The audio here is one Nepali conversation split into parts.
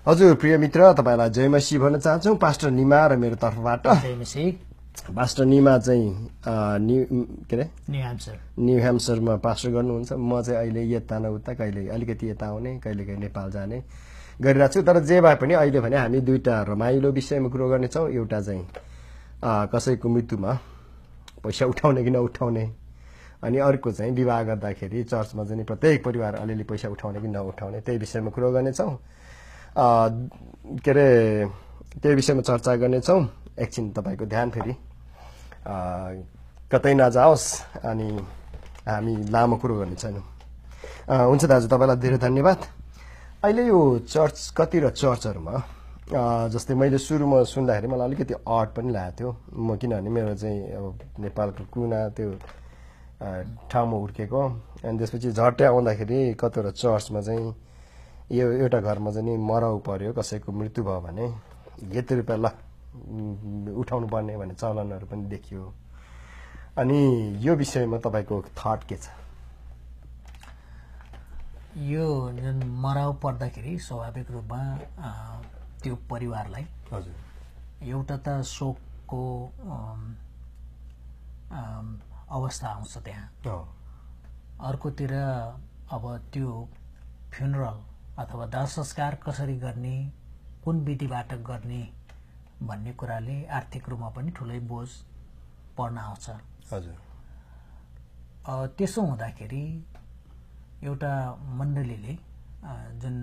हजुर प्रिय मित्र, तपाईलाई जय मसीह भन्न चाहन्छौँ। पास्टर निमा र मेरो तर्फबाट। जय मसीह। पास्टर निमा चाहिँ न्यू ह्याम्सरमा पास्टर गर्नुहुन्छ। म चाहिँ अहिले यता न उता, कहिले अलिकति यता आउने, कहिले कहिले नेपाल जाने गरिरहेको छु। तर जे भए पनि अहिले भने हामी दुईटा रमाइलो विषयमा कुरो गर्नेछौँ। एउटा चाहिँ कसैको मृत्युमा पैसा उठाउने कि नउठाउने, अनि अर्को चाहिँ विवाह गर्दाखेरि चर्चमा चाहिँ प्रत्येक परिवार अलिअलि पैसा उठाउने कि नउठाउने, त्यही विषयमा कुरो गर्नेछौँ। त्यही विषयमा चर्चा गर्नेछौँ। एकछिन तपाईँको ध्यान फेरि कतै नजाओस्, अनि हामी लामो कुरो गर्ने छैनौँ। हुन्छ दाजु, तपाईँलाई धेरै धन्यवाद। अहिले यो चर्च कतिवटा चर्चहरूमा जस्तै मैले सुरुमा सुन्दाखेरि मलाई अलिकति अड पनि लागेको थियो। म किनभने मेरो चाहिँ अब नेपालको कुना त्यो ठाउँमा हुर्केको, अनि त्यसपछि झट्टै आउँदाखेरि कतिवटा चर्चमा चाहिँ यो एउटा घरमा चाहिँ नि मराउ पर्यो, कसैको मृत्यु भयो भने यति रुपियाँ ल उठाउनु पर्ने भन्ने चलनहरू पनि देखियो। अनि यो विषयमा तपाईँको थट के छ? यो जुन मराउ पर्दाखेरि स्वाभाविक रूपमा त्यो परिवारलाई हजुर एउटा त शोकको अवस्था आउँछ त्यहाँ। अर्कोतिर अब त्यो फ्युनरल अथवा दाह संस्कार कसरी गर्ने, कुन विधिबाट गर्ने भन्ने कुराले आर्थिक रूपमा पनि ठुलै बोझ पर्न आउँछ। हजुर त्यसो हुँदाखेरि एउटा मण्डलीले जुन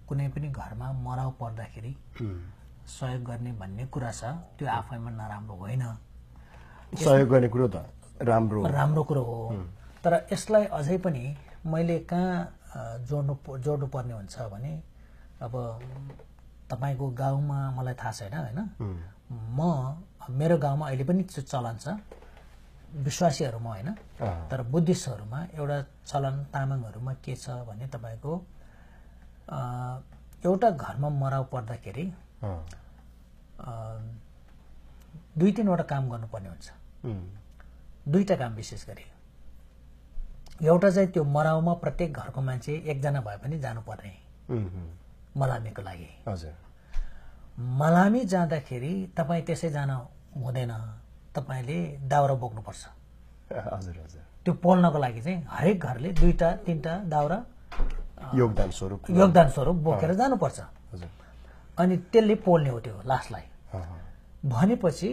कुनै पनि घरमा मराउ पर्दाखेरि सहयोग गर्ने भन्ने कुरा छ, त्यो आफैमा नराम्रो होइन। सहयोग गर्ने कुरो त राम्रो कुरो हो। तर यसलाई अझै पनि मैले कहाँ जोड्नु पर्ने हुन्छ भने, अब तपाईको गाउँमा मलाई थाहा छैन होइन, मेरो गाउँमा अहिले पनि चलन छ, विश्वासीहरूमा होइन, तर बुद्धिस्टहरूमा एउटा चलन तामाङहरूमा के छ भने तपाईको एउटा घरमा मराउ पर्दाखेरि 2-3वटा काम गर्नुपर्ने हुन्छ। दुईटा काम विशेष गरी। एउटा चाहिँ त्यो मराउमा प्रत्येक घरको मान्छे एकजना भए पनि जानुपर्ने मलामीको लागि। हजुर मलामी जाँदाखेरि तपाईँ त्यसै जान हुँदैन, तपाईँले दाउरा बोक्नुपर्छ। हजुर हजुर त्यो पोल्नको लागि चाहिँ हरेक घरले 2-3टा दाउरा योगदान स्वरूप बोकेर जानुपर्छ। हजुर अनि त्यसले पोल्ने हो त्यो लासलाई। भनेपछि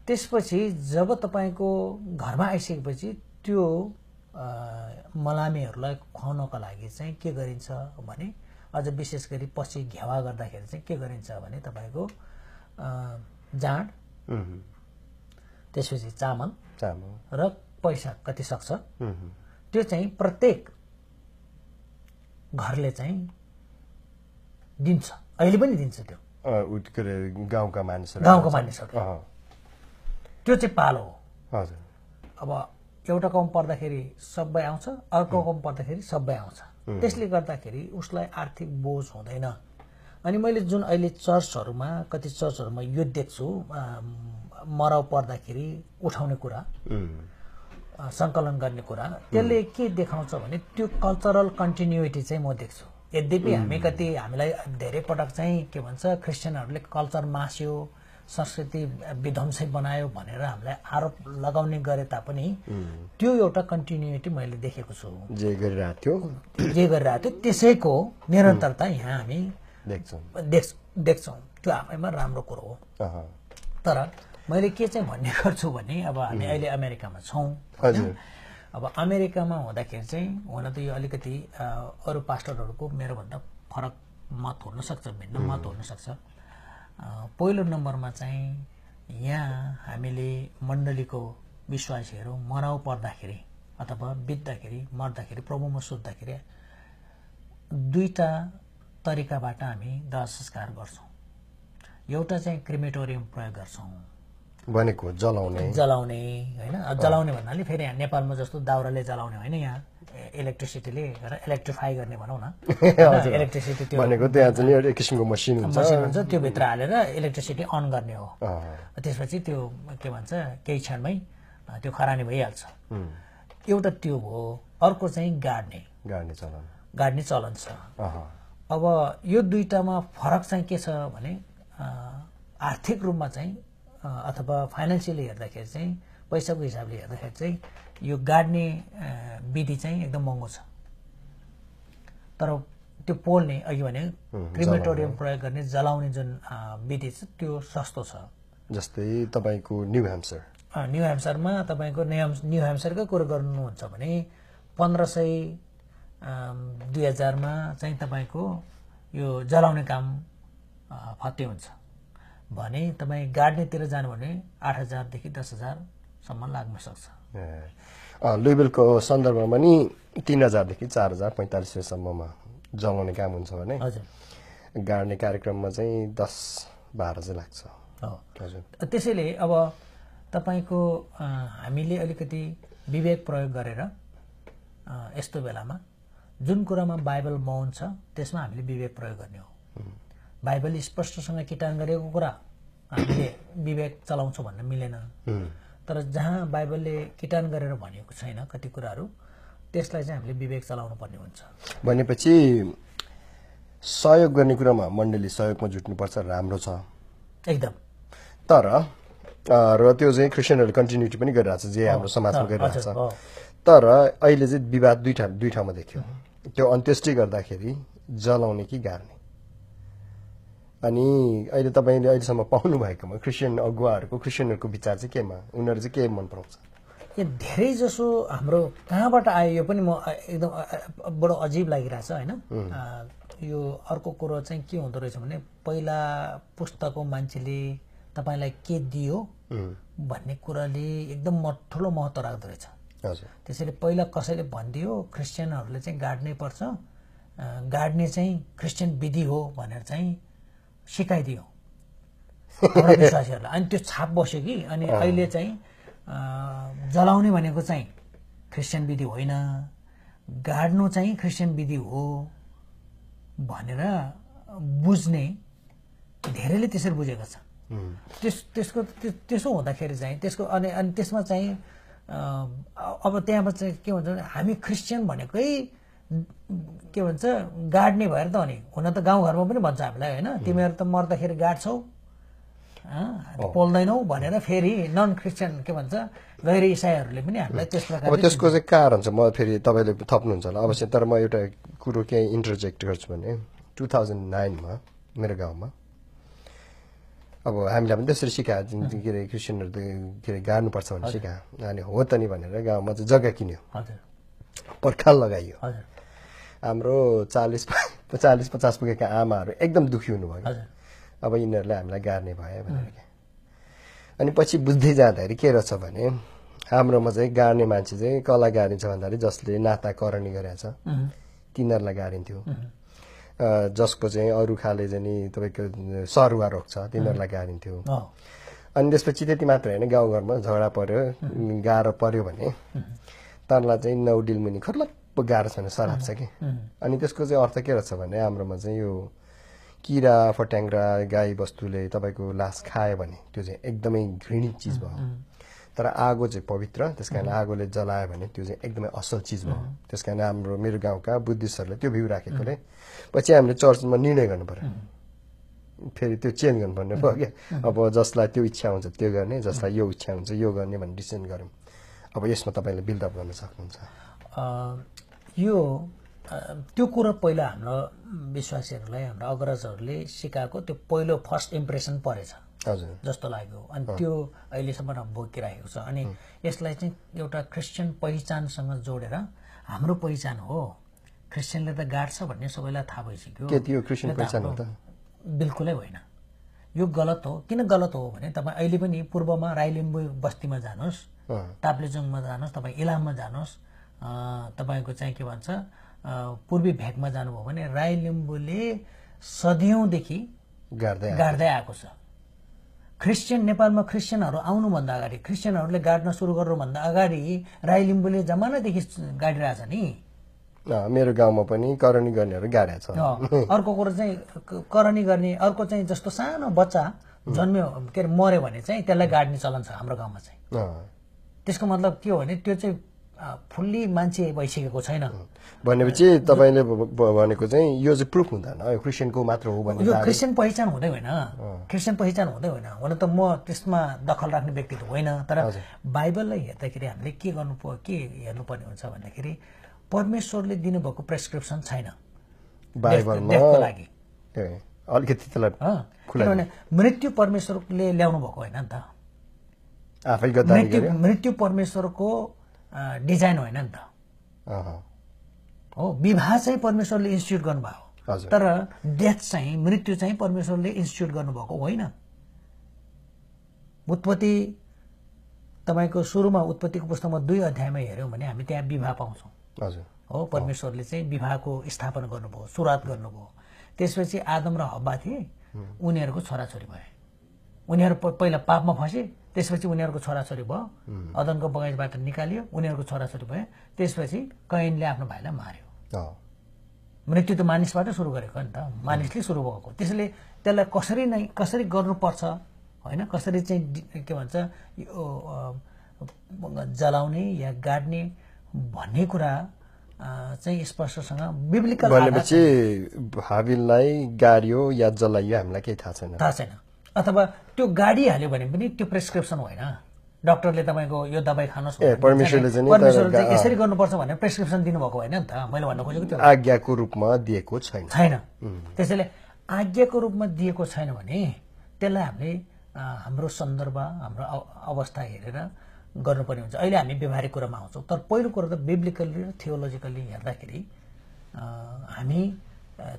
त्यसपछि जब तपाईँको घरमा आइसकेपछि त्यो मलामीहरूलाई खुवाउनको लागि चाहिँ के गरिन्छ भने, अझ विशेष गरी पछि घेवा गर्दाखेरि चाहिँ के गरिन्छ भने तपाईँको जाँड, त्यसपछि चामल र पैसा कति सक्छ त्यो चाहिँ प्रत्येक घरले चाहिँ दिन्छ। अहिले पनि दिन्छ त्यो गाउँका मानिसहरू। त्यो चाहिँ पालो हो। हजुर अब एउटा कम पर्दाखेरि सबै आउँछ, अर्को कम पर्दाखेरि सबै आउँछ। त्यसले गर्दाखेरि उसलाई आर्थिक बोझ हुँदैन। अनि मैले जुन अहिले चर्चहरूमा कति चर्चहरूमा यो देख्छु, मराउ पर्दाखेरि उठाउने कुरा, सङ्कलन गर्ने कुरा, त्यसले के देखाउँछ भने त्यो कल्चरल कन्टिन्युटी चाहिँ म देख्छु। यद्यपि हामीलाई धेरै पटक चाहिँ के भन्छ, क्रिस्चियनहरूले कल्चर मास्यो, संस्कृति विध्वंसै बनायो भनेर हामीलाई आरोप लगाउने गरे तापनि त्यो एउटा कन्टिन्युटी मैले देखेको छु। जे गरिरहेको थियो त्यसैको निरन्तरता यहाँ हामी देख्छौँ। त्यो आफैमा राम्रो कुरो हो। तर मैले के चाहिँ भन्ने गर्छु भने, अब हामी अहिले अमेरिकामा छौँ। अब अमेरिकामा हुँदाखेरि चाहिँ हुन त यो अलिकति अरू पास्टरहरूको मेरोभन्दा फरक मत हुन सक्छ, भिन्न मत हुन सक्छ। पहिलो नम्बरमा चाहिँ यहाँ हामीले मण्डलीको विश्वासीहरू मराउ पर्दाखेरि अथवा बित्दाखेरि मर्दाखेरि प्रभुमा सुत्दाखेरि 2टा तरिकाबाट हामी दाह संस्कार गर्छौँ। एउटा चाहिँ क्रिमेटोरियम प्रयोग गर्छौँ, भनेको जलाउने होइन। जलाउने भन्नाले फेरि यहाँ नेपालमा जस्तो दाउराले जलाउने होइन, यहाँ इलेक्ट्रिसिटीले इलेक्ट्रिफाई गर्ने भनौँ न। इलेक्ट्रिसिटी त्यो भनेको त्यहाँ चाहिँ एउटा किसिमको मसिन हुन्छ, त्यो भित्र हालेर इलेक्ट्रिसिटी अन गर्ने हो। त्यसपछि त्यो के भन्छ, केही क्षणमै त्यो खरानी भइहाल्छ। एउटा त्यो हो। अर्को चाहिँ गाड्ने चलन छ। अब यो दुईटामा फरक चाहिँ के छ भने आर्थिक रूपमा चाहिँ अथवा फाइनेन्सियली हेर्दाखेरि चाहिँ पैसाको हिसाबले हेर्दाखेरि चाहिँ यो गाड्ने विधि चाहिँ एकदम महँगो छ। तर त्यो पोल्ने अघि भने क्रिमेटोरियम प्रयोग गर्ने जलाउने जुन विधि छ त्यो सस्तो छ। जस्तै तपाईको न्यू ह्याम्पसरमा तपाईको न्यू ह्याम्पसरकै कुरा गर्नुहुन्छ भने 1500 2000 मा चाहिँ तपाईको यो जलाउने काम फत्ते हुन्छ भने तपाई गाड्नेतिर जानु भने 8000 देखि 10000 सम्म लाग्न सक्छ। लुइभिलको सन्दर्भमा नि 3000 देखि 4045 सम्ममा जलाउने काम हुन्छ भने हजुर गाड्ने कार्यक्रममा चाहिँ 10-12 चाहिँ लाग्छ। हजुर त्यसैले अब तपाईको हामीले अलिकति विवेक प्रयोग गरेर यस्तो बेलामा जुन कुरामा बाइबल मौन छ त्यसमा हामीले विवेक प्रयोग गर्ने हो। बाइबल स्पष्टसँग किटान गरेको कुरा हामीले विवेक चलाउँछौँ भन्न मिलेन। तर जहाँ बाइबलले किटान गरेर भनेको छैन कति कुराहरू त्यसलाई चाहिँ हामीले विवेक चलाउनु पर्ने हुन्छ। भनेपछि सहयोग गर्ने कुरामा मण्डली सहयोगमा जुट्नुपर्छ, राम्रो छ एकदम। तर र त्यो चाहिँ क्रिस्चियनहरुले कन्टिन्युटी पनि गरिरहेछ जे हाम्रो समाजमा गरिरहेछ। तर अहिले चाहिँ विवाद दुई ठाउँमा देखियो। त्यो अन्त्येष्टि गर्दाखेरि जलाउने कि गाड्ने। अनि अहिले तपाईले अहिलेसम्म पाउनु भएकोमा क्रिस्चियन अगुवाहरूको क्रिस्चियनहरुको विचार चाहिँ केमा, उनीहरु चाहिँ के मन पराउँछ? यो धेरै जसो हाम्रो कहाँबाट आयो यो पनि म एकदम बडो अजीब लागिरहेछ हैन। यो अर्को कुरो चाहिँ के हुँदो रहेछ भने पहिला पुस्तकको मान्छेले तपाईलाई के दियो भन्ने कुराले एकदम ठुलो महत्त्व राख्दो रहेछ। हजुर त्यसैले पहिला कसैले भनिदियो क्रिस्चियनहरुले चाहिँ गाड्नै पर्छ, गाड्ने चाहिँ क्रिस्चियन विधि हो भनेर चाहिँ सिकाइदियो हाम्रो विश्वासीहरुलाई। अनि त्यो छाप बस्यो कि अनि अहिले चाहिँ जलाउने भनेको चाहिँ क्रिस्चियन विधि होइन, गाड्नु चाहिँ क्रिस्चियन विधि हो भनेर बुझ्ने धेरैले त्यसरी बुझेको छ। त्यसो हुँदाखेरि चाहिँ त्यसको अनि त्यसमा चाहिँ अब त्यहाँबाट चाहिँ के भन्छ भने हामी क्रिस्चियन भनेकै के भन्छ गाड्ने भएर त हो नि। हुन त गाउँघरमा पनि भन्छ हामीलाई होइन, तिमीहरू त मर्दाखेरि गाड्छौ पोल्दैनौ भनेर फेरि नन क्रिस्चियन के भन्छ गैर इसाईहरूले पनि हामीलाई त्यस प्रकार। अब त्यसको चाहिँ कारण छ, म फेरि तपाईले थप्नुहुन्छ होला अवश्य, तर म एउटा कुरो केही इन्टरजेक्ट गर्छु भने 2009 मा मेरो गाउँमा अब हामीलाई पनि त्यसरी सिकायो के अरे क्रिस्चियनहरु के अरे गाड्नुपर्छ भनेर सिकायो। अनि हो त नि भनेर गाउँमा चाहिँ जग्गा किन्यो, पर्खाल लगाइयो। हाम्रो 40-50 पुगेका आमाहरू एकदम दुखी हुनुभयो। अब यिनीहरूले हामीलाई गाड्ने भयो भनेर के। अनि पछि बुझ्दै जाँदाखेरि के रहेछ भने हाम्रोमा चाहिँ गाड्ने मान्छे चाहिँ कसलाई गाडिन्छ भन्दाखेरि जसले नाता करणी गरेछ तिनीहरूलाई गाडिन्थ्यो। जसको चाहिँ अरू खाले चाहिँ नि तपाईको सरुवा रोग छ तिनीहरूलाई गाडिन्थ्यो। अनि त्यसपछि त्यति मात्र होइन, गाउँघरमा झगडा पर्यो गाह्रो पर्यो भने तनलाई चाहिँ 9 डिल मुनि खर्लप्प गाह्रो छ भने सराप छ कि। अनि त्यसको चाहिँ अर्थ के रहेछ भने हाम्रोमा चाहिँ यो किरा फट्याङ्ग्रा गाई बस्तुले तपाईको लास खायो भने त्यो चाहिँ एकदमै घृणित चिज भयो। तर आगो चाहिँ पवित्र, त्यसकारण आगोले जलायो भने त्यो चाहिँ एकदमै असल चिज भयो। त्यसकारण हाम्रो मेरो गाउँका बुद्धिस्टहरूले त्यो भ्यू राखेकोले पछि हामीले चर्चमा निर्णय गर्नु पर्यो, फेरि त्यो चेन्ज गर्नुपर्ने भयो क्या। अब जसलाई त्यो इच्छा हुन्छ त्यो गर्ने, जसलाई यो इच्छा हुन्छ यो गर्ने भन्ने डिसिजन गऱ्यौँ। अब यसमा तपाईले बिल्डअप गर्न सक्नुहुन्छ। यो त्यो कुरा पहिला हाम्रो विश्वासीहरूलाई हाम्रो अग्रजहरूले सिकाएको त्यो पहिलो फर्स्ट इम्प्रेसन परेछ जस्तो लाग्यो। अनि त्यो अहिलेसम्म बोकिरहेको छ। अनि यसलाई चाहिँ एउटा क्रिस्चियन पहिचानसँग जोडेर हाम्रो पहिचान हो, क्रिस्चियनले त गाड्छ भन्ने सबैलाई थाहा भइसक्यो। के त्यो क्रिस्चियन पहिचान हो त? बिल्कुलै होइन, यो गलत हो। किन गलत हो भने तपाईँ अहिले पनि पूर्वमा राई लिम्बू बस्तीमा जानुहोस्, ताप्लेजुङमा जानुहोस्, तपाईँ इलाममा जानुहोस्, तपाईँको चाहिँ के भन्छ पूर्वी भेकमा जानुभयो भने राई लिम्बूले सदियौंदेखि गाड्दै आएको छ। क्रिस्चियन नेपालमा क्रिस्चियनहरू आउनुभन्दा अगाडि, क्रिस्चियनहरूले गाड्न सुरु गर्नुभन्दा अगाडि राई लिम्बूले जमानादेखि गाडिरहेछ नि। मेरो गाउँमा पनि करणी गर्नेहरू गाडेको छ। अर्को कुरो चाहिँ करणी गर्ने, अर्को चाहिँ जस्तो सानो बच्चा जन्म्यो के अरे मर्यो भने चाहिँ त्यसलाई गाड्ने चलन छ हाम्रो गाउँमा चाहिँ। त्यसको मतलब के हो भने त्यो चाहिँ फुल्ली मान्छे भइसकेको छैन भनेपछि तपाईले भनेको चाहिँ यो चाहिँ प्रुफ हुँदैन क्रिस्चियनको मात्र हो भन्ने यो क्रिस्चियन पहिचान हुँदै होइन क्रिस्चियन पहिचान हुँदै होइन हुन त म त्यसमा दखल राख्ने व्यक्ति त होइन तर बाइबललाई हेर्दाखेरि हामीले के हेर्नुपर्ने हुन्छ भन्दाखेरि परमेश्वरले दिनुभएको प्रेस्क्रिप्सन छैन बाइबलको लागि अलिकति त्यसलाई किनभने मृत्यु परमेश्वरले ल्याउनु भएको होइन नि त आफै गद्दारी गर्यो मृत्यु परमेश्वरको डिजाइन होइन नि त हो विवाह चाहिँ परमेश्वरले इन्स्टिट्युट गर्नुभयो तर डेथ चाहिँ मृत्यु चाहिँ परमेश्वरले इन्स्टिट्युट गर्नुभएको होइन उत्पत्ति तपाईको सुरुमा उत्पत्तिको पुस्तकमा 2 अध्यायमा हेर्यौं भने हामी त्यहाँ विवाह पाउँछौं हजुर हो परमेश्वरले चाहिँ विवाहको स्थापना गर्नुभयो सुरुवात गर्नुभयो त्यसपछि आदम र हव्वा थिए उनीहरुको छोराछोरी भए उनीहरु पहिला पापमा फसे त्यसपछि उनीहरुको छोराछोरी भयो अदनको बगैँचाबाट निकालियो उनीहरुको छोराछोरी भए त्यसपछि कैनले आफ्नो भाइलाई मार्यो मृत्यु त मानिसबाट सुरु गरेको नि त मानिसले सुरु भएको त्यसैले त्यसलाई कसरी गर्नुपर्छ हैन कसरी चाहिँ के भन्छ जलाउने या गाड्ने भन्ने कुरा चाहिँ स्पष्टसँग बिब्लिकल भनेपछि हाबिललाई गाड्यो या जलाइयो हामीलाई केही थाहा छैन अथवा त्यो गाडी हाल्यो भने पनि त्यो प्रेस्क्रिप्सन होइन डाक्टरले तपाईको यो दबाई खानुस् परमेश्वरले यसरी गर्नुपर्छ भनेर प्रेस्क्रिप्सन दिनुभएको होइन नि त मैले भन्न खोजेको त्यो आज्ञाको रूपमा दिएको छैन त्यसैले आज्ञाको रूपमा दिएको छैन भने त्यसलाई हामीले हाम्रो सन्दर्भ हाम्रो अवस्था हेरेर गर्नुपर्ने हुन्छ अहिले हामी व्यवहारिक कुरामा आउँछौं तर पहिलो कुरा त बिब्लिकली र थियोलोजिकली हेर्दाखेरि हामी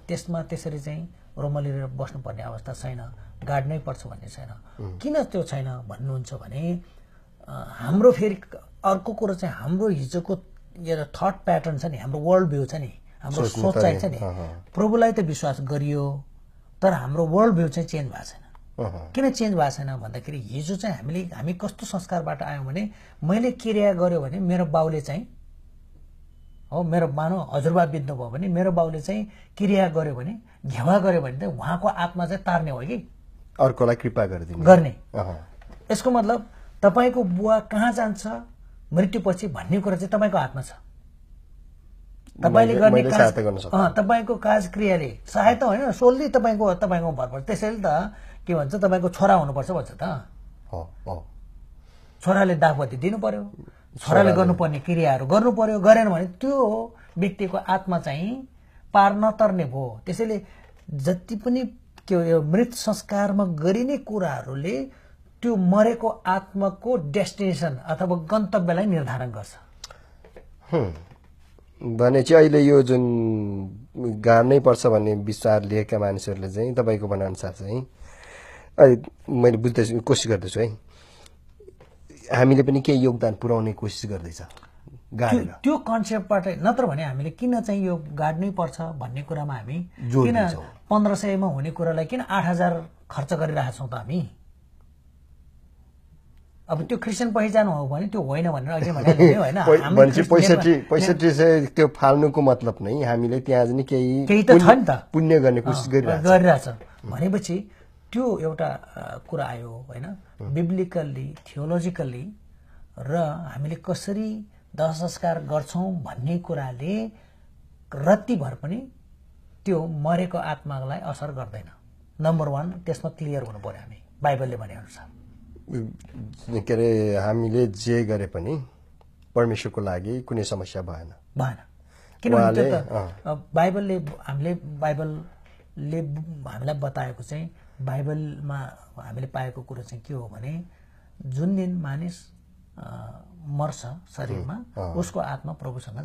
त्यसमा त्यसरी चाहिँ रोमलिएर बस्नुपर्ने अवस्था छैन गाड्नै पर्छ भन्ने छैन किन त्यो छैन भन्नुहुन्छ भने हाम्रो फेरि अर्को कुरा चाहिँ हाम्रो हिजोको एउटा थट प्याटर्न छ नि हाम्रो वर्ल्ड भ्यू छ नि हाम्रो सोचाइ छ नि प्रभुलाई त विश्वास गरियो तर हाम्रो वर्ल्ड भ्यू चाहिँ चेन्ज भएको छैन किन चेन्ज भएको छैन भन्दाखेरि हिजो चाहिँ हामी कस्तो संस्कारबाट आयौं भने मैले क्रिया गर्यो भने मेरो बाउले चाहिँ हो मेरो मानव हजुरबा बित्नु भयो भने मेरो बाउले चाहिँ क्रिया गर्यो भने घेवा गर्यो भने चाहिँ उहाँको आत्मा चाहिँ तार्ने हो कि अर्कोलाई कृपा गरिदिने गर्ने यसको मतलब तपाईको बुवा कहाँ जान्छ मृत्युपछि भन्ने कुरा चाहिँ तपाईको हातमा छ तपाईले गर्ने काज तपाईको काज क्रियाले सहायता होइन सोल्ली तपाईको भर पर्छ त्यसैले त के भन्छ तपाईको छोरा हुनुपर्छ भन्छ त छोराले दागबत्ती दिनु पर्यो छोराले गर्नुपर्ने क्रियाहरू गर्नु पर्यो गरेन भने त्यो व्यक्तिको आत्मा चाहिँ पार नतर्ने भयो त्यसैले जति पनि के मृत संस्कारमा गरिने कुराहरूले त्यो मरेको आत्माको डेस्टिनेसन अथवा गन्तव्यलाई निर्धारण गर्छ भने चाहिँ अहिले यो जुन गाड्नै पर्छ भन्ने विचार लिएका मानिसहरूले चाहिँ तपाईको भनाइअनुसार चाहिँ मैले बुझ्दै कोसिस गर्दैछु है हामीले पनि केही योगदान पुर्याउने कोसिस गर्दैछ गाडेर त्यो कन्सेप्टबाट नत्र भने हामीले किन चाहिँ यो गाड्नै पर्छ भन्ने कुरामा हामी किन 1500 मा हुने कुरालाई किन 8000 खर्च गरिरहेका छौं त हामी अब त्यो क्रिस्चियन पहिचान हो भने त्यो होइन भनेर अघि भने हैन हामीले 65 चाहिँ त्यो फाल्नुको मतलब नै हामीले त्यहाँ पनि केही त छ नि त पुण्य गर्ने कोसिस गरिरहेछ भनेपछि त्यो एउटा कुरा आयो हैन बिब्लिकली थियोलोजिकली र हामीले कसरी दाह संस्कार गर्छौं भन्ने कुराले रत्तिभर पनि त्यो मरेको आत्मालाई असर गर्दैन नम्बर 1 त्यसमा क्लियर हुनु पर्यो हामी बाइबलले भने अनुसार के रे हामीले जे गरे पनि परमेश्वरको लागि कुनै समस्या भएन किनभने बाइबलले हामीलाई बताएको चाहिँ बाइबलमा हामीले पाएको कुरा चाहिँ के हो भने जुन दिन मानिस मर्छ शरीरमा उसको आत्मा प्रभुसँग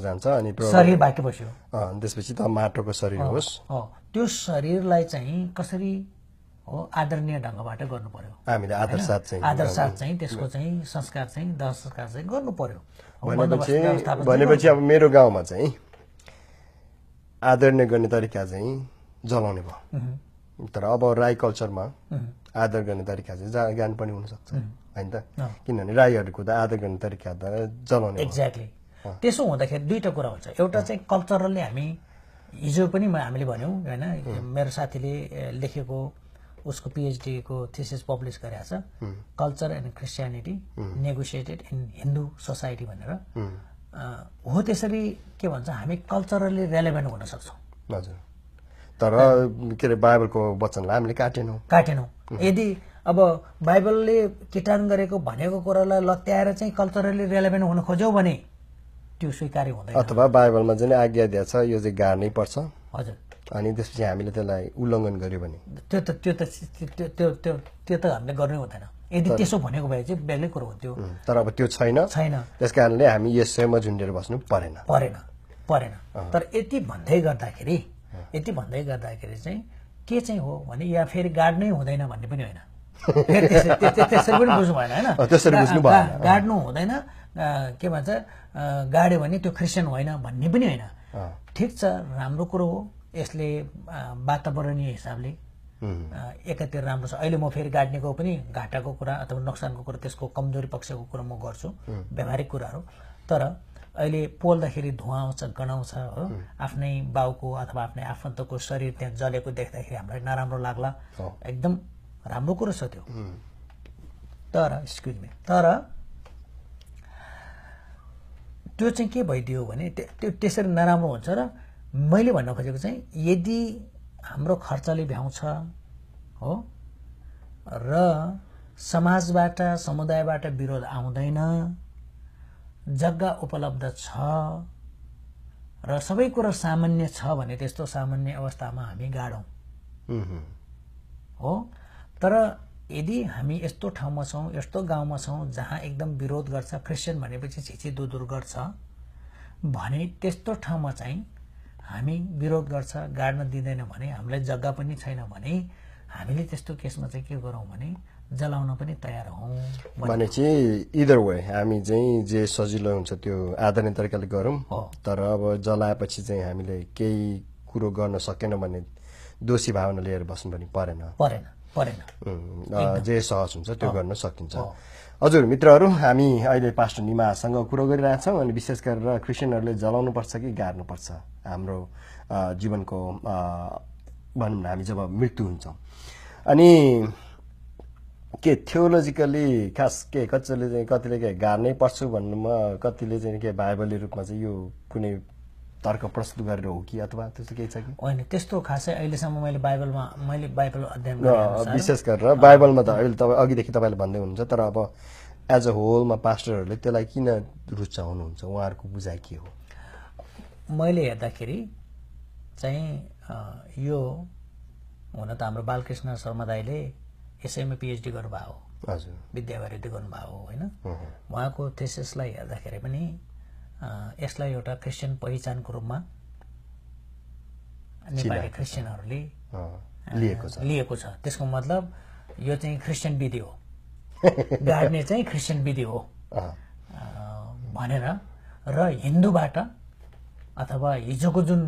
जान्छ अनि शरीर बाँकी बस्यो त्यसपछि त माटोको शरीर होस् त्यो शरीरलाई चाहिँ कसरी हो आदरणीय ढंगबाट गर्नु पर्यो हामीले आदर साथ चाहिँ त्यसको चाहिँ संस्कार चाहिँ दाह संस्कार चाहिँ गर्नु पर्यो भनेपछि अब मेरो गाउँमा चाहिँ आदरणीय गर्ने तरिका चाहिँ जलाउने भयो तर अब राई कल्चरमा आदर गर्ने तरिका चाहिँ ज्ञान पनि हुन सक्छ हैन त किनभने राईहरुको त आदर गर्ने तरिका त जलाउने एक्ज्याक्टली त्यसो हुँदाखेरि दुईटा कुरा हुन्छ एउटा चाहिँ कल्चरली हामी हिजो पनि हामीले भन्यौ हैन मेरो साथीले लेखेको उसको PhD को थीसिस पब्लिस गरेको छ, culture and Christianity negotiated in Hindu society भनेर हो। त्यसरी के भन्छ, हामी कल्चरली रेलेभेन्ट हुन सक्छौँ। हजुर, तर के अरे बाइबलको वचनलाई हामीले काटेनौँ। यदि अब बाइबलले किटान गरेको भनेको कुरालाई लत्याएर चाहिँ कल्चरली रेलेभेन्ट हुन खोज्यौ भने त्यो स्वीकार्य हुँदैन। अथवा बाइबलमा जुन आज्ञा दिएको छ यो चाहिँ गाड्नै पर्छ, हजुर, अनि त्यसपछि हामीले त्यसलाई उल्लङ्घन गर्यो भने त्यो त हामीले गर्नै हुँदैन। यदि त्यसो भनेको भए चाहिँ बेग्लै कुरो हुन्थ्यो। तर अब त्यो छैन, त्यस कारणले हामी यसैमा झुन्डेर बस्नु परेन। तर यति भन्दै गर्दाखेरि चाहिँ के चाहिँ हो भने या फेरि गाड्नै हुँदैन भन्ने पनि होइन, त्यसरी पनि बुझ्नु भएन होइन, गाड्नु हुँदैन के भन्छ, गाड्यो भने त्यो क्रिस्चियन होइन भन्ने पनि होइन। ठिक छ, राम्रो कुरो हो, यसले वातावरणीय हिसाबले एकातिर राम्रो छ। अहिले म फेरि गाड्नेको पनि घाटाको कुरा अथवा नोक्सानको कुरा, त्यसको कमजोरी पक्षको कुरा म गर्छु, व्यावहारिक कुराहरू। तर अहिले पोल्दाखेरि धुवा आउँछ, गनाउँछ हो, आफ्नै बाउको अथवा आफ्नै आफन्तको शरीर त्यहाँ जलेको देख्दाखेरि हामीलाई नराम्रो लाग्ला, एकदम राम्रो कुरो छ त्यो। तर त्यो चाहिँ के भइदियो भने त्यो त्यसरी नराम्रो हुन्छ। र मैले भन्न खोजेको चाहिँ यदि हाम्रो खर्चले भ्याउँछ हो र समाजबाट समुदायबाट विरोध आउँदैन, जग्गा उपलब्ध छ र सबै कुरा सामान्य छ भने त्यस्तो सामान्य अवस्थामा हामी गाडौँ हो। तर यदि हामी यस्तो ठाउँमा छौँ, यस्तो गाउँमा छौँ जहाँ एकदम विरोध गर्छ, क्रिस्चियन भनेपछि छिछि दुदुर गर्छ भने त्यस्तो ठाउँमा चाहिँ हामी विरोध गर्छ, गाड्न दिँदैन भने, हामीलाई जग्गा पनि छैन भने हामीले त्यस्तो केसमा चाहिँ के गरौँ भने जलाउन पनि तयार हौँ भने चाहिँ इदर वे हामी चाहिँ जे सजिलो हुन्छ त्यो आदरणीय तरिकाले गरौँ। तर अब जलाएपछि चाहिँ हामीले केही कुरो गर्न सकेन भने दोषी भावना लिएर बस्नु पनि परेन। जे सहज हुन्छ त्यो गर्न सकिन्छ। हजुर मित्रहरू, हामी अहिले पास्टर निमासँग कुरो गरिरहेछौँ अनि विशेष गरेर क्रिस्चियनहरूले जलाउनुपर्छ कि गाड्नुपर्छ हाम्रो जीवनको भनौँ न हामी जब मृत्यु हुन्छौँ। अनि के थियोलोजिकली खास के कतिले के गाड्नै पर्छ भन्नुमा, कतिले चाहिँ के बाइबली रूपमा चाहिँ यो कुनै तर्क प्रस्तुत गरेर हो कि अथवा त्यस्तो केही छ कि होइन? त्यस्तो खासै अहिलेसम्म मैले बाइबल अध्ययन गरेँ, विशेष गरेर बाइबलमा त अहिले तपाईँ अघिदेखि तपाईँले भन्दै हुनुहुन्छ। तर अब एज अ होलमा पास्टरहरूले त्यसलाई किन रुचाउनुहुन्छ, उहाँहरूको बुझाइ के हो? मैले हेर्दाखेरि चाहिँ यो हुन त हाम्रो बालकृष्ण शर्मा दाईले यसैमा PhD गर्नुभएको हो, हजुर, विद्यावारिधि गर्नुभएको हो होइन। उहाँको थेसिसलाई हेर्दाखेरि पनि यसलाई एउटा क्रिस्चियन पहिचानको रूपमा नेपाली क्रिस्चियनहरूले लिएको छ। त्यसको मतलब यो चाहिँ क्रिस्चियन विधि हो, गाड्ने चाहिँ क्रिस्चियन विधि हो भनेर, र हिन्दूबाट अथवा हिजोको जुन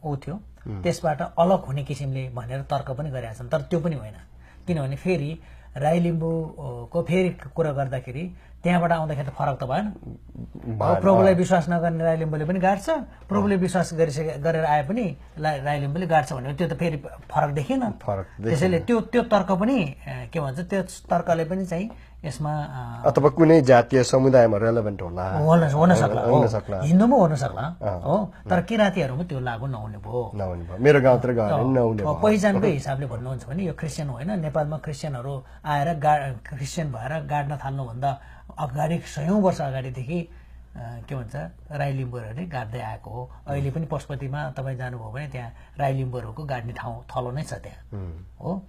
ऊ थियो त्यसबाट अलग हुने किसिमले भनेर तर्क पनि गरेका छन्। तर त्यो पनि होइन, किनभने फेरि राई लिम्बूको फेरि कुरा गर्दाखेरि त्यहाँबाट आउँदाखेरि त फरक त भएन। प्रभुलाई विश्वास नगर्ने राई लिम्बूले पनि गाड्छ, प्रभुले विश्वास गरेर आए पनि राई लिम्बूले गाड्छ भने त्यो त फेरि फरक देखिएन। त्यसैले त्यो तर्क पनि के भन्छ, त्यो तर्कले पनि चाहिँ यसमा अथवा कुनै जातीय समुदायमा रेलेभेन्ट हुन सक्ला, हिन्दूमा हुन सक्ला हो, तर किराँतीहरूमा त्यो लागू नहुने भयो। मेरो गाउँतिर नहुने भयो। पहिचानकै हिसाबले भन्नुहुन्छ भने यो क्रिस्चियन होइन। नेपालमा क्रिस्चियनहरू आएर क्रिस्चियन भएर गाड्न थाल्नुभन्दा अगाडि, 100औं वर्ष अगाडिदेखि के भन्छ राई लिम्बूहरूले गाड्दै आएको हो। अहिले पनि पशुपतिमा तपाईँ जानुभयो भने त्यहाँ राई लिम्बूहरूको गाड्ने थलो नै छ त्यहाँ हो।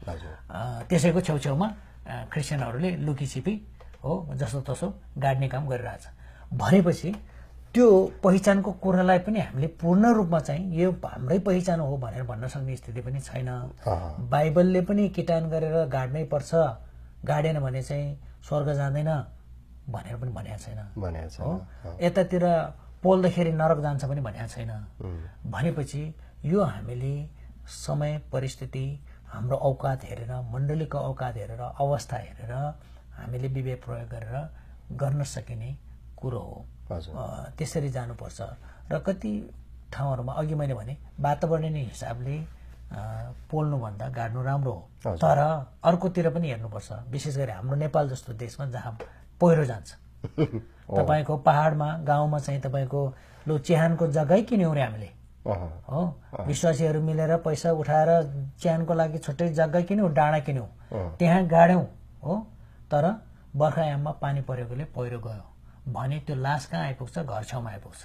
त्यसैको छेउछेउमा क्रिस्चियनहरूले लुकीछिपी हो जस्तो तसो गाड्ने काम गरिरहेछ भनेपछि त्यो पहिचानको कुरालाई पनि हामीले पूर्ण रूपमा चाहिँ यो हाम्रै पहिचान हो भनेर भन्न सक्ने स्थिति पनि छैन। बाइबलले पनि किटान गरेर गाड्नै पर्छ, गाडेन भने चाहिँ स्वर्ग जाँदैन भनेर पनि भनेको छैन हो। यतातिर पोल्दाखेरि नरक जान्छ पनि भनेको छैन। भनेपछि यो हामीले समय परिस्थिति, हाम्रो औकात हेरेर, मण्डलीको औकात हेरेर, अवस्था हेरेर हामीले विवेक प्रयोग गरेर गर्न सकिने कुरो हो। त्यसरी जानुपर्छ। र कति ठाउँहरूमा अघि मैले भने वातावरणीय हिसाबले पोल्नुभन्दा गाड्नु राम्रो हो। तर अर्कोतिर पनि हेर्नुपर्छ, विशेष गरी हाम्रो नेपाल जस्तो देशमा जहाँ पहिरो जान्छ। तपाईँको पहाडमा गाउँमा चाहिँ तपाईँको लु चिहानको जग्गै किन्यौँ रे हामीले हो, विश्वासीहरू मिलेर पैसा उठाएर चिहानको लागि छुट्टै जग्गा किन्यौँ, डाँडा किन्यौँ, त्यहाँ गाड्यौँ हो। तर बर्खायाममा पानी परेकोले पहिरो गयो भने त्यो लास कहाँ आइपुग्छ? घर छेउमा आइपुग्छ।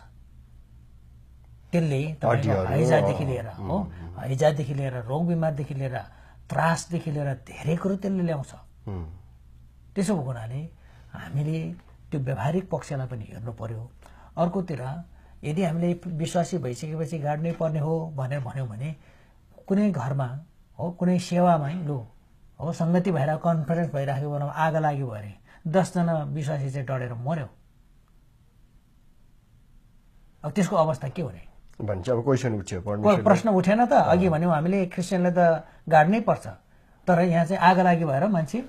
त्यसले हैजादेखि लिएर हो, हैजादेखि लिएर रोग बिमारदेखि लिएर त्रासदेखि लिएर धेरै कुरो त्यसले ल्याउँछ। त्यसो भएको हुनाले हामीले त्यो व्यावहारिक पक्षलाई पनि हेर्नु पर्यो। अर्कोतिर यदि हामीले विश्वासी भइसकेपछि गाड्नै पर्ने हो भनेर भन्यौँ भने कुनै घरमा हो, कुनै सेवामै लु हो, सङ्गति भएर कन्फरेन्स भइराखेको बेलामा आगो लाग्यो भने 10 जना विश्वासी चाहिँ डढेर मर्यो। अब त्यसको अवस्था के हुने? प्रश्न उठेन त। अघि भन्यौँ हामीले क्रिस्चियनले त गाड्नै पर्छ, तर यहाँ चाहिँ आगो लागि भएर मान्छे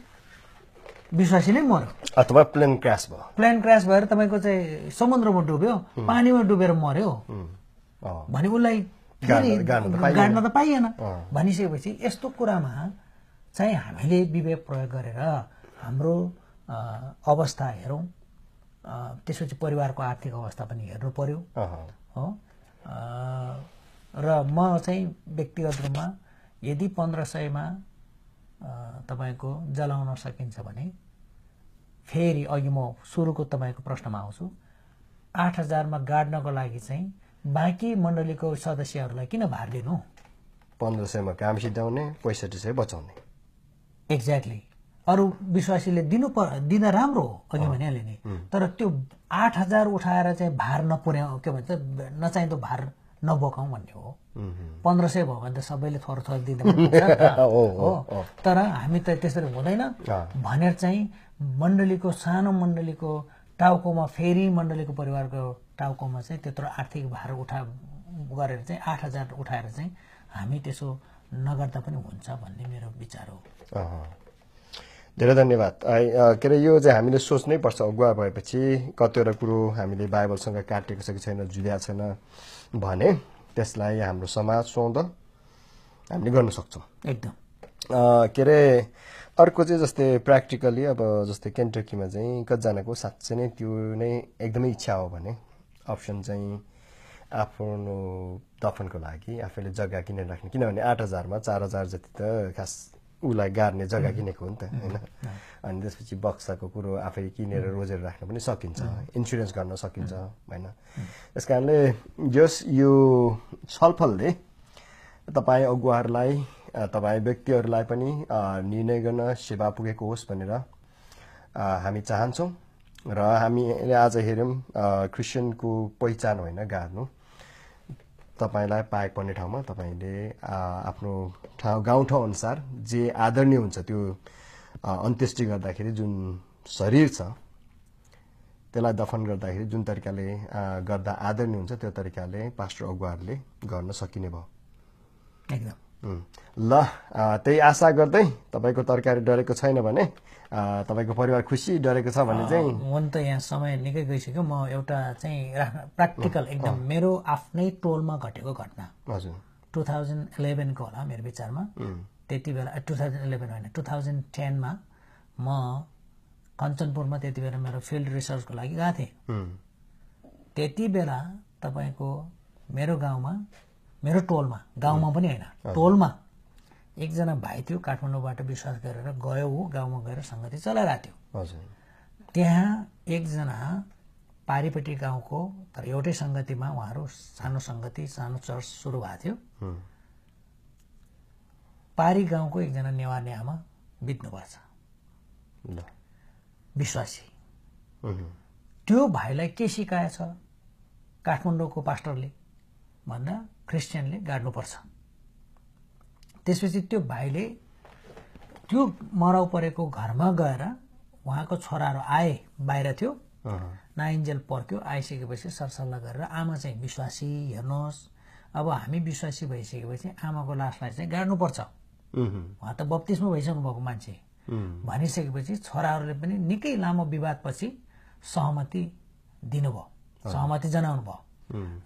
विश्वासी नै मर्यो अथवा प्लेन क्रास भएर तपाईँको चाहिँ समुद्रमा डुब्यो, पानीमा डुबेर मर्यो भने उसलाई गाड्न त पाइएन। भनिसकेपछि यस्तो कुरामा चाहिँ हामीले विवेक प्रयोग गरेर हाम्रो अवस्था हेरौँ, त्यसपछि परिवारको आर्थिक अवस्था पनि हेर्नु पर्यो हो। र म चाहिँ व्यक्तिगत रूपमा यदि 1500मा तपाईँको जलाउन सकिन्छ भने फेरि अघि म सुरुको तपाईँको प्रश्नमा आउँछु, 8000मा गाड्नको लागि चाहिँ बाँकी मण्डलीको सदस्यहरूलाई किन भार दिनु? 1500मा काम सिद्ध्याउने, 6500 बचाउने। एक्ज्याक्टली। अरू विश्वासीले दिँदा राम्रो हो, अघि भनिहालेँ नि। तर त्यो 8000 उठाएर चाहिँ भार नपुर्याउ, के भन्छ, नचाहिँदो भार नबोकाउँ भन्ने हो। 1500 भयो भने त सबैले थोर थोर दिँदा हो। तर हामी त त्यसरी हुँदैन भनेर चाहिँ मण्डलीको, सानो मण्डलीको टाउकोमा, फेरि मण्डलीको परिवारको टाउकोमा चाहिँ त्यत्रो आर्थिक भार गरेर चाहिँ 8000 उठाएर चाहिँ हामी त्यसो नगर्दा पनि हुन्छ भन्ने मेरो विचार हो। धेरै धन्यवाद। के अरे यो चाहिँ हामीले सोच्नै पर्छ, अगुवा भएपछि कतिवटा कुरो हामीले बाइबलसँग काटेको छ कि छैन, जुध्या छैन भने त्यसलाई हाम्रो समाज सौदा हामीले गर्न सक्छौँ एकदम। के अरे अर्को चाहिँ जस्तै प्र्याक्टिकली अब जस्तै केन्टकीमा चाहिँ कतिजनाको साँच्चै नै त्यो नै एकदमै इच्छा हो भने अप्सन चाहिँ आफ्नो दफनको लागि आफैले जग्गा किनेर राख्ने, किनभने 8000मा 4000 जति त खास उसलाई गाड्ने जग्गा किनेको हो नि त होइन। अनि त्यसपछि बक्साको कुरो आफै किनेर रोजेर राख्न पनि सकिन्छ, इन्सुरेन्स गर्न सकिन्छ होइन। त्यस कारणले यो छलफलले तपाईँ अगुवाहरूलाई, तपाईँ व्यक्तिहरूलाई पनि निर्णय गर्न सेवा पुगेको होस् भनेर हामी चाहन्छौँ। र हामीले आज हेऱ्यौँ क्रिस्चियनको पहिचान होइन गाड्नु, तपाईँलाई पाए पर्ने ठाउँमा तपाईँले आफ्नो गाउँठाउँ अनुसार जे आदरणीय हुन्छ त्यो अन्त्येष्टि गर्दाखेरि जुन शरीर छ त्यसलाई दफन गर्दाखेरि जुन तरिकाले गर्दा आदरणीय हुन्छ त्यो तरिकाले पास्टर अगुवाहरूले गर्न सकिने भयो एकदम। ल त्यही आशा गर्दै तपाईँको तरकारी डरेको छैन भने तपाईँको परिवार खुसी डरेको छ भने चाहिँ हुन त यहाँ समय निकै गइसक्यो। म एउटा चाहिँ प्र्याक्टिकल एकदम मेरो आफ्नै टोलमा घटेको घटना, हजुर 2011को होला मेरो विचारमा, त्यति बेला 2011 होइन 2010मा म कञ्चनपुरमा त्यति बेला मेरो फिल्ड रिसर्चको लागि गएको थिएँ। त्यति बेला तपाईँको मेरो गाउँमा, मेरो टोलमा, गाउँमा पनि होइन टोलमा एकजना भाइ थियो, काठमाडौँबाट विश्वास गरेर गयो, ऊ गाउँमा गएर सङ्गति चलाइरहेको थियो। त्यहाँ एकजना पारिपट्टि गाउँको, तर एउटै सङ्गतिमा उहाँहरू सानो सङ्गति, सानो चर्च सुरु भएको थियो। पारी गाउँको एकजना नेवार्ने आमा बित्नुभएछ, विश्वासी। त्यो भाइलाई के सिकाएछ काठमाडौँको पास्टरले भन्दा क्रिस्चियनले गाड्नुपर्छ। त्यसपछि त्यो भाइले त्यो मराउ परेको घरमा गएर उहाँको छोराहरू आए, बाहिर थियो, नाइन्जेल पर्क्यो, आइसकेपछि सरसल्लाह गरेर आमा चाहिँ विश्वासी, हेर्नुहोस् अब हामी विश्वासी भइसकेपछि आमाको लासलाई चाहिँ गाड्नुपर्छ, उहाँ त बप्तिस्मा भइसक्नु भएको मान्छे भनिसकेपछि छोराहरूले पनि निकै लामो विवादपछि सहमति दिनुभयो, सहमति जनाउनु भयो।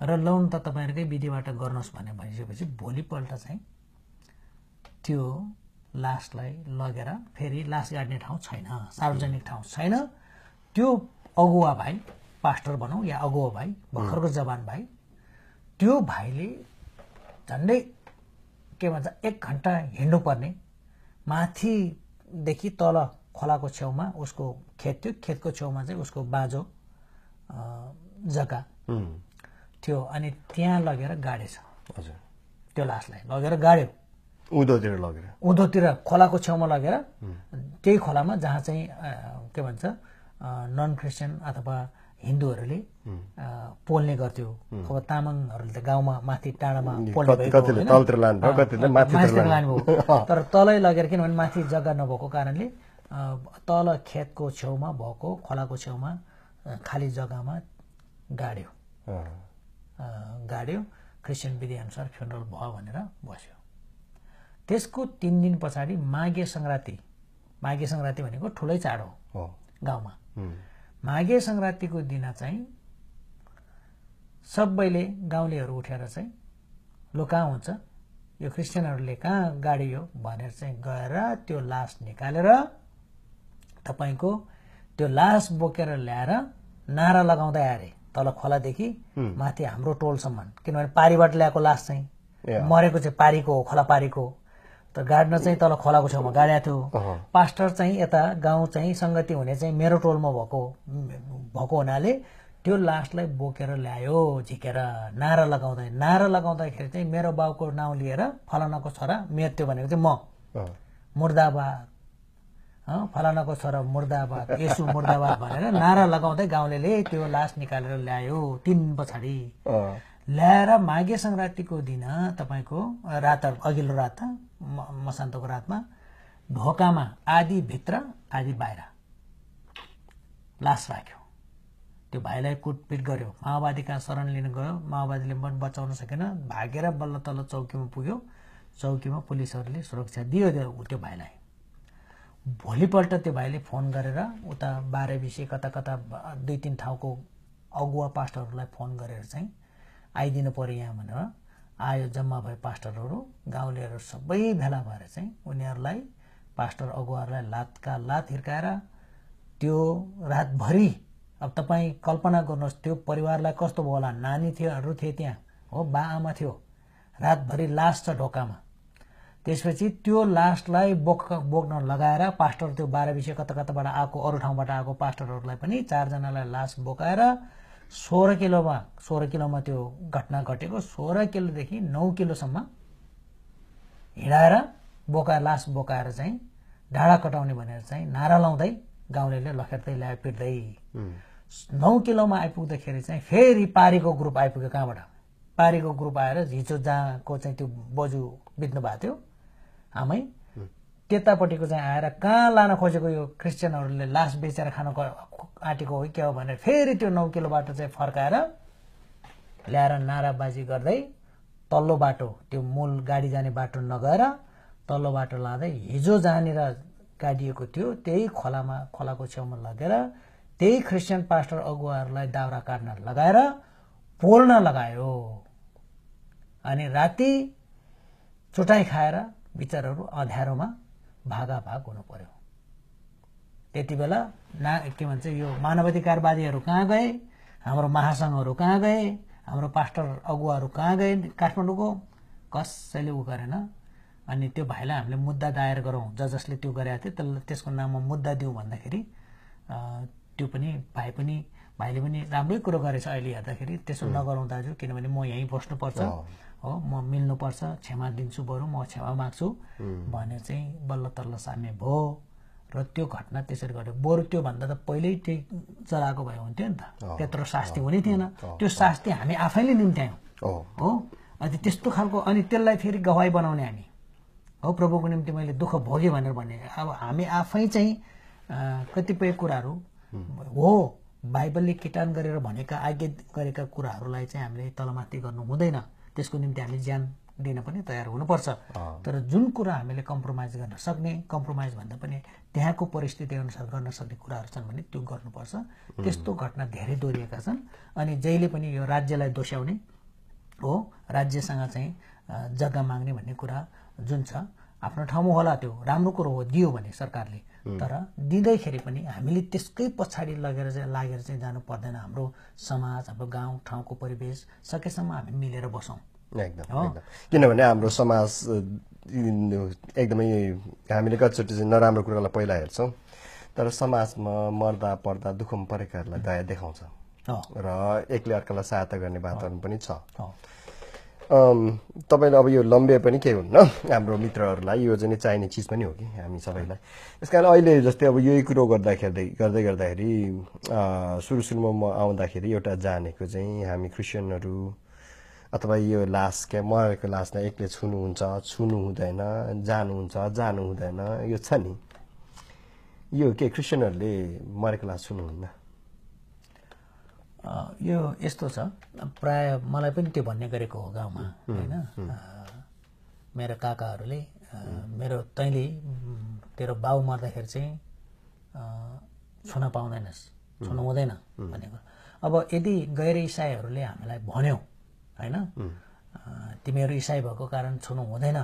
र लोन त तपाईँहरूकै विधिबाट गर्नुहोस् भने भनिसकेपछि भोलिपल्ट चाहिँ त्यो लासलाई लगेर फेरि लास गाड्ने ठाउँ छैन, सार्वजनिक ठाउँ छैन। त्यो अगुवा भाइ, पास्टर भनौँ या अगुवा भाइ, भर्खरको जवान भाइ, त्यो भाइले झन्डै के भन्छ 1 घन्टा हिँड्नुपर्ने, माथिदेखि तल खोलाको छेउमा उसको खेत थियो, खेतको छेउमा चाहिँ उसको बाँझो जग्गा थियो। अनि त्यहाँ लगेर गाडेछ त्यो लासलाई, लगेर गाड्यो उँधोतिर खोलाको छेउमा लगेर, त्यही खोलामा जहाँ चाहिँ के भन्छ नन क्रिस्चियन अथवा हिन्दूहरूले पोल्ने गर्थ्यो। अब तामाङहरूले त गाउँमा माथि टाढामा पोल्ने भएको, तर तलै लगेर, किनभने माथि जग्गा नभएको कारणले तल खेतको छेउमा भएको खोलाको छेउमा खाली जग्गामा गाड्यो। क्रिस्चियन विधिअनुसार फ्युनरल भयो भनेर बस्यो। त्यसको 3 दिन पछाडि माघे सङ्क्रान्ति भनेको ठुलै चाड हो गाउँमा। माघे सङ्क्रान्तिको दिन चाहिँ सबैले गाउँलेहरू उठेर चाहिँ लो कहाँ हुन्छ, यो क्रिस्चियनहरूले कहाँ गाडियो भनेर चाहिँ गएर त्यो लास निकालेर तपाईँको त्यो लास बोकेर ल्याएर नारा लगाउँदै आए तल खोलादेखि माथि हाम्रो टोलसम्म। किनभने पारीबाट ल्याएको लास चाहिँ मरेको चाहिँ पारीको हो, खोला पारीको, त गाड्न चाहिँ तल खोलाको छेउमा गाडेको थियो। पास्टर चाहिँ यता गाउँ चाहिँ सङ्गति हुने चाहिँ मेरो टोलमा भएको हुनाले त्यो लासलाई बोकेर ल्यायो झिकेर, नारा लगाउँदाखेरि चाहिँ मेरो बाउको नाउँ लिएर फलानाको छोरा मृत्यु भनेको चाहिँ म, मुर्दाबाद, फलानाको छोरा मुर्दाबाद, यसु मुर्दाबाद भनेर नारा लगाउँदै गाउँलेले त्यो लास निकालेर ल्यायो। 3 दिन पछाडि ल्याएर माघे सङ्क्रान्तिको दिन तपाईँको रात, अघिल्लो रात मसान्तको रातमा ढोकामा आधी भित्र आधी बाहिर लास राख्यो। त्यो भाइलाई कुटपिट गर्यो, माओवादी कहाँ शरण लिन गयो, माओवादीले पनि बचाउन सकेन, भागेर बल्ल तल्ल चौकीमा पुग्यो। चौकीमा पुलिसहरूले सुरक्षा दियो त्यो भाइलाई। भोलिपल्ट त्यो भाइले फोन गरेर उता बाह्रविसे कता 2-3 ठाउँको अगुवा पास्टरहरूलाई फोन गरेर चाहिँ आइदिनु पर्यो यहाँ भनेर आयो। जम्मा भए पास्टरहरू, गाउँलेहरू सबै भेला भएर चाहिँ उनीहरूलाई, पास्टर अगुवाहरूलाई लातका लात हिर्काएर त्यो रातभरि, अब तपाईँ कल्पना गर्नुहोस् त्यो परिवारलाई कस्तो भयो होला। नानी थियोहरू थिए त्यहाँ, हो, बा आमा थियो, रातभरि लास छ ढोकामा। त्यसपछि त्यो लासलाई बोक्न लगाएर पास्टर, त्यो बाह्रविसे कताबाट आएको, अरू ठाउँबाट आएको पास्टरहरूलाई पनि 4 जनालाई लास बोकाएर 16 किलोमा त्यो घटना घटेको, 16 किलोदेखि 9 किलोसम्म हिँडाएर लास बोकाएर चाहिँ ढाडा कटाउने भनेर चाहिँ नारा लाउँदै गाउँलेले लखेट्दै ल्यायो पिट्दै। 9 किलोमा आइपुग्दाखेरि चाहिँ फेरि पारीको ग्रुप आइपुग्यो। कहाँबाट? पारीको ग्रुप आएर हिजो जहाँको चाहिँ त्यो बोजू बित्नु भएको थियो आमै, त्यतापट्टिको चाहिँ आएर कहाँ लान खोजेको यो क्रिस्चियनहरूले लास बेचेर खान आँटेको हो क्या हो भनेर फेरि त्यो 9 किलो बाटो चाहिँ फर्काएर ल्याएर नाराबाजी गर्दै तल्लो बाटो, त्यो मूल गाडी जाने बाटो नगएर तल्लो बाटो लाँदै हिजो जहाँनिर गाडिएको थियो त्यही खोलाको छेउमा लगेर त्यही क्रिस्चियन पास्टर अगुवाहरूलाई दाउरा काट्न लगाएर पोल्न लगायो। अनि राति चुटाइ खाएर बिचारहरू अँध्यारोमा भागाभाग हुनु पर्यो। त्यति बेला के भन्छ यो मानवाधिकारवादीहरू कहाँ गए, हाम्रो महासङ्घहरू कहाँ गए, हाम्रो पास्टर अगुवाहरू कहाँ गए, काठमाडौँको कसैले उ गरेन। अनि त्यो भाइलाई हामीले मुद्दा दायर गरौँ, जसले त्यो गरेको थियो त्यसको नाममा मुद्दा दिउँ भन्दाखेरि त्यो पनि भाइले पनि राम्रै कुरो गरेछ। अहिले हेर्दाखेरि त्यसो नगरौँ दाजु, किनभने म यहीँ बस्नुपर्छ, हो, म मिल्नुपर्छ, क्षमा दिन्छु, बरु म क्षमा माग्छु भने चाहिँ बल्ल तल्ल साम्य भयो र त्यो घटना त्यसरी गर्यो। बरु त्योभन्दा त पहिल्यै त्यही चलाएको भए हुन्थ्यो नि त, त्यत्रो शास्ति हुने थिएन। त्यो शास्ति हामी आफैले निम्त्यायौँ, हो। अनि त्यस्तो खालको, अनि त्यसलाई फेरि गवाई बनाउने हामी, हो, प्रभुको निम्ति मैले दुःख भोगेँ भनेर भन्ने। अब हामी आफै चाहिँ कतिपय कुराहरू, हो, बाइबलले किटान गरेर भनेका, आज्ञा गरेका कुराहरूलाई चाहिँ हामीले तलमाथि गर्नु हुँदैन। त्यसको निम्ति हामी ज्यान दिन पनि तयार हुनुपर्छ। तर जुन कुरा हामीले कम्प्रोमाइज गर्न सक्ने, कम्प्रोमाइज भन्दा पनि त्यहाँको परिस्थिति अनुसार गर्न सक्ने कुराहरू छन् भने त्यो गर्नुपर्छ। त्यस्तो घटना धेरै दोहोरिएका छन्। अनि जहिले पनि यो राज्यलाई दोस्याउने, हो, राज्यसँग चाहिँ जग्गा माग्ने भन्ने कुरा जुन छ, आफ्नो ठाउँमा होला, त्यो राम्रो कुरो हो दियो भने सरकारले, तर दिँदैखेरि पनि हामीले त्यसकै पछाडि लागेर चाहिँ जानु पर्दैन। हाम्रो समाज, हाम्रो गाउँ ठाउँको परिवेश सकेसम्म हामी मिलेर बसौँ। एकदम किनभने हाम्रो समाज एकदमै हामीले कतिचोटि चाहिँ नराम्रो कुरालाई पहिला हेर्छौँ, तर समाजमा मर्दा पर्दा दुःखमा परेकाहरूलाई दया देखाउँछ र एकले अर्कालाई सहायता गर्ने वातावरण पनि छ। तपाईँले अब यो लम्बे पनि केही हुन्न, हाम्रो मित्रहरूलाई यो चाहिँ चाहिने चिज पनि हो कि हामी सबैलाई। यस कारण अहिले जस्तै अब यही कुरो गर्दाखेरि सुरुमा म आउँदाखेरि एउटा जानेको चाहिँ हामी क्रिस्चियनहरू अथवा यो लास मरेको लासलाई एकले छुनुहुन्छ, छुनु हुँदैन, जानु हुँदैन, यो छ नि, यो के क्रिस्चियनहरूले मरेको लास छुनुहुन्न? यो यस्तो छ, प्राय मलाई पनि त्यो भन्ने गरेको हो गाउँमा होइन। मेरो काकाहरूले तैँले तेरो बाउ मर्दाखेरि चाहिँ छुन पाउँदैनस्, छुनु हुँदैन भनेको। अब यदि गैर इसाईहरूले हामीलाई भन्यो होइन, तिमीहरू इसाई भएको कारण छुनु हुँदैन,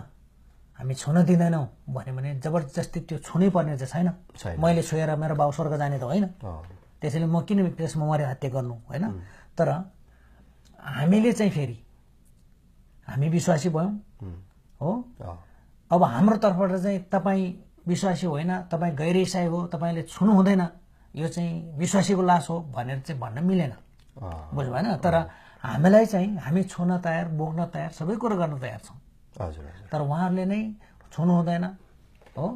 हामी छुन दिँदैनौँ भन्यो भने जबरजस्ती त्यो छुनै पर्ने चाहिँ छैन। मैले छुएर मेरो बाउ स्वर्ग जाने त होइन, त्यसैले म किन त्यसमा मरे हत्या गर्नु होइन। तर हामीले चाहिँ फेरि हामी विश्वासी भयौँ हो, अब हाम्रो तर्फबाट चाहिँ तपाईँ विश्वासी होइन, तपाईँ गैर इसाई हो, तपाईँले छुनु हुँदैन, यो चाहिँ विश्वासीको लास हो भनेर चाहिँ भन्न मिलेन, बुझ्नु भएन। तर हामीलाई चाहिँ हामी छुन तयार, बोक्न तयार, सबै कुरो गर्न तयार छौँ। तर उहाँहरूले नै छुनु हुँदैन हो,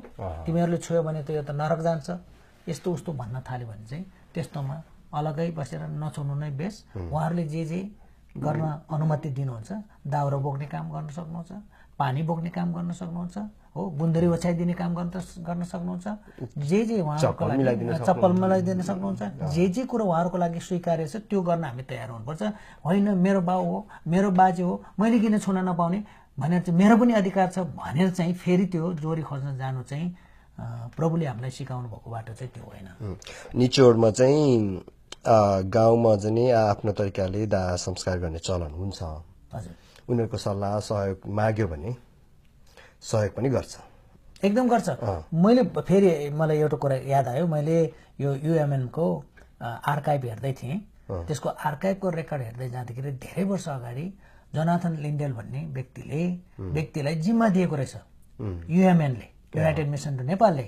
तिमीहरूले छुयो भने त यो त नरक जान्छ, यस्तो उस्तो भन्न थाल्यो भने चाहिँ त्यस्तोमा अलगै बसेर नछुनु नै बेस। उहाँहरूले जे गर्न अनुमति दिनुहुन्छ, दाउरा बोक्ने काम गर्न सक्नुहुन्छ, पानी बोक्ने काम गर्न सक्नुहुन्छ हो, बुन्दरी ओछ्याइदिने काम गर्न सक्नुहुन्छ, जे उहाँहरूको लागि चप्पल मिलाइदिन सक्नुहुन्छ, जे कुरो उहाँहरूको लागि स्वीकार्य छ त्यो गर्न हामी तयार हुनुपर्छ। होइन मेरो बाउ हो, मेरो बाजे हो, मैले किन छुन नपाउने भनेर चाहिँ मेरो पनि अधिकार छ भनेर चाहिँ फेरि त्यो जोरी खोज्न जानु चाहिँ प्रभुले हामीलाई सिकाउनु भएको बाटो चाहिँ त्यो होइन। निचोडमा चाहिँ गाउँमा चाहिँ आफ्नो तरिकाले दाह संस्कार गर्ने चलन हुन्छ। हजुर, उनीहरूको सल्लाह सहयोग माग्यो भने सहयोग पनि गर्छ, एकदम गर्छ। मैले फेरि मलाई एउटा कुरा याद आयो, मैले यो युएमएनको आर्काइभ हेर्दै थिएँ, त्यसको आर्काइभको रेकर्ड हेर्दै जाँदाखेरि धेरै वर्ष अगाडि जोनाथन लिन्डेल भन्ने व्यक्तिलाई जिम्मा दिएको रहेछ युएमएनले, युनाइटेड मिसन टु नेपालले,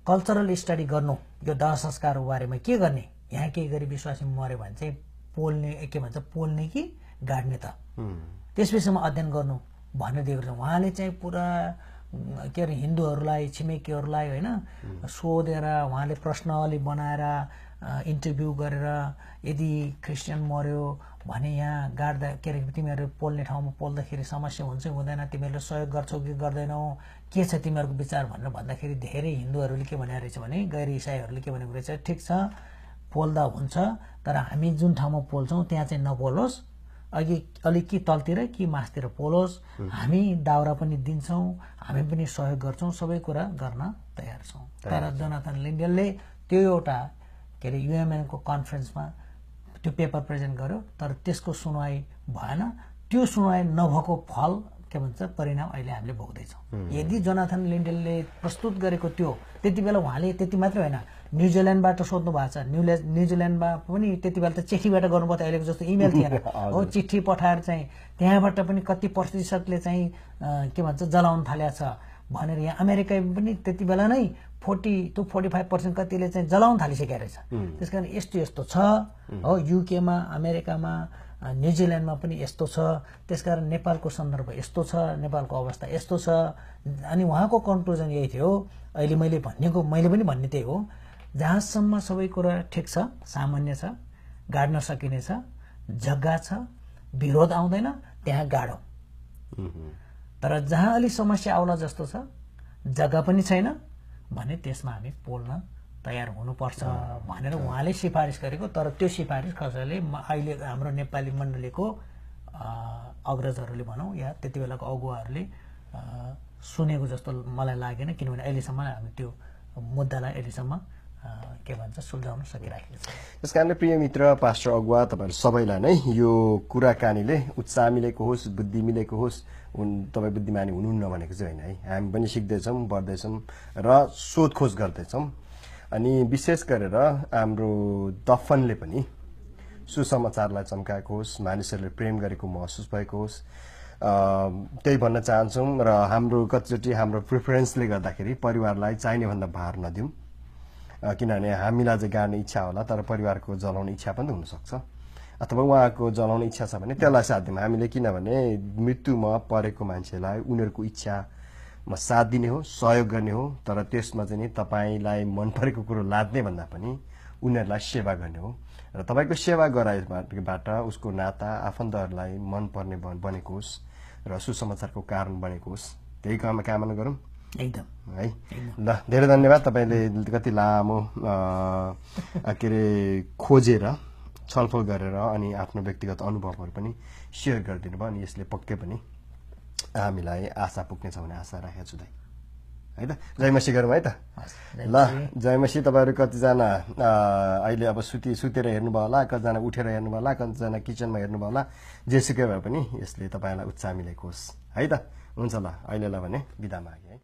कल्चरल स्टडी गर्नु, यो दाह संस्कारको बारेमा के गर्ने, यहाँ केही गरी विश्वासी मऱ्यो भने चाहिँ पोल्ने कि गाड्ने त, त्यस विषयमा अध्ययन गर्नु भनेर दिएको छ। उहाँले चाहिँ पुरा के अरे हिन्दूहरूलाई, छिमेकीहरूलाई होइन सोधेर, उहाँले प्रश्नावली बनाएर इन्टरभ्यू गरेर, यदि क्रिस्चियन मर्यो भने यहाँ गाड्दा के अरे तिमीहरू पोल्ने ठाउँमा पोल्दाखेरि समस्या हुन्छ हुँदैन, तिमीहरूले सहयोग गर्छौ कि गर्दैनौ, के छ तिमीहरूको विचार भनेर भन्दाखेरि धेरै हिन्दूहरूले के भनेको रहेछ भने, गैर इसाईहरूले के भनेको रहेछ, ठिक छ पोल्दा हुन्छ, तर हामी जुन ठाउँमा पोल्छौँ त्यहाँ चाहिँ नपोलोस्, अघि अलिक कि तलतिर कि मासतिर पोलोस्, हामी दाउरा पनि दिन्छौँ, हामी पनि सहयोग गर्छौँ, सबै कुरा गर्न तयार छौँ। तर जोनाथन लिन्डेलले त्यो एउटा के अरे युएमएनको कन्फरेन्समा त्यो पेपर प्रेजेन्ट गर्यो, तर त्यसको सुनवाई भएन। त्यो सुनवाई नभएको फल के भन्छ परिणाम अहिले हामीले भोग्दैछौँ। यदि जोनाथन लिन्डेलले प्रस्तुत गरेको त्यो त्यति बेला उहाँले त्यति मात्रै होइन, न्युजिल्यान्डबाट सोध्नु भएको छ, न्युजिल्यान्डमा पनि त्यति बेला त चिठीबाट गर्नुभयो, त अहिलेको जस्तो इमेल थिएन हो, चिठी पठाएर चाहिँ त्यहाँबाट पनि कति प्रतिशतले चाहिँ के भन्छ जलाउन थालेको छ भनेर, यहाँ अमेरिका पनि त्यति बेला नै 40-45% कतिले चाहिँ जलाउन थालिसकेको रहेछ। त्यस कारण यस्तो छ हो, युकेमा, अमेरिकामा, न्युजिल्यान्डमा पनि यस्तो छ। त्यसकारण नेपालको सन्दर्भ यस्तो छ, नेपालको अवस्था यस्तो छ। अनि उहाँको कन्क्लुजन यही थियो, अहिले मैले पनि भन्ने त्यही हो, जहाँसम्म सबै कुरा ठिक छ, सामान्य छ, गाड्न सकिनेछ, जग्गा छ, विरोध आउँदैन, त्यहाँ गाडौँ। तर जहाँ अलिक समस्या आउला जस्तो छ, जग्गा पनि छैन भने त्यसमा हामी पोल्न तयार हुनुपर्छ भनेर उहाँले सिफारिस गरेको। तर त्यो सिफारिस कसैले अहिले हाम्रो नेपाली मण्डलीको अग्रजहरूले भनौँ या त्यति बेलाको अगुवाहरूले सुनेको जस्तो मलाई लागेन, किनभने अहिलेसम्म हामी त्यो मुद्दालाई अहिलेसम्म के भन्छ सुल्झाउन सकिराखेको छ। त्यस कारणले प्रिय मित्र, पास्टर अगुवा, तपाईँहरू सबैलाई नै यो कुराकानीले उत्साह मिलेको होस्, बुद्धि मिलेको होस्। तपाईँ बुद्धिमानी हुनुहुन्न भनेको चाहिँ होइन है, हामी पनि सिक्दैछौँ, बढ्दैछौँ र सोधखोज गर्दैछौँ। अनि विशेष गरेर हाम्रो दफनले पनि सुसमाचारलाई चम्काएको होस्, मानिसहरूले प्रेम गरेको महसुस भएको होस्, त्यही भन्न चाहन्छौँ। र हाम्रो कतिचोटि हाम्रो प्रिफरेन्सले गर्दाखेरि परिवारलाई चाहिने भन्दा भार नदिउँ, किनभने हामीलाई चाहिँ गाड्ने इच्छा होला तर परिवारको जलाउने इच्छा पनि त हुनसक्छ, अथवा उहाँको जलाउने इच्छा छ भने त्यसलाई साथ दिउँ हामीले। किनभने मृत्युमा परेको मान्छेलाई उनीहरूको इच्छामा साथ दिने हो, सहयोग गर्ने हो, तर त्यसमा चाहिँ नि तपाईँलाई मन परेको कुरो लाद्ने भन्दा पनि उनीहरूलाई सेवा गर्ने हो। र तपाईँको सेवा गराइबाट उसको नाता आफन्तहरूलाई मनपर्ने बनेको होस् र सुसमाचारको कारण बनेको होस्, त्यही कामना गरौँ एकदम है। ल, धेरै धन्यवाद। तपाईँले कति लामो के अरे खोजेर छलफल गरेर अनि आफ्नो व्यक्तिगत अनुभवहरू पनि सेयर गरिदिनु भयो। अनि यसले पक्कै पनि हामीलाई आशा पुग्नेछ भन्ने आशा राखेको छु दाइ, है त। जय मसी गरौँ है त। ल, जय मसी। तपाईँहरू कतिजना अहिले अब सुतेर हेर्नुभयो होला, कतिजना उठेर हेर्नुभयो होला, कतिजना किचनमा हेर्नुभयो होला। जेसुकै भए पनि यसले तपाईँलाई उत्साह मिलेको होस् है त। हुन्छ, ल अहिलेलाई भने बिदा मागेँ है।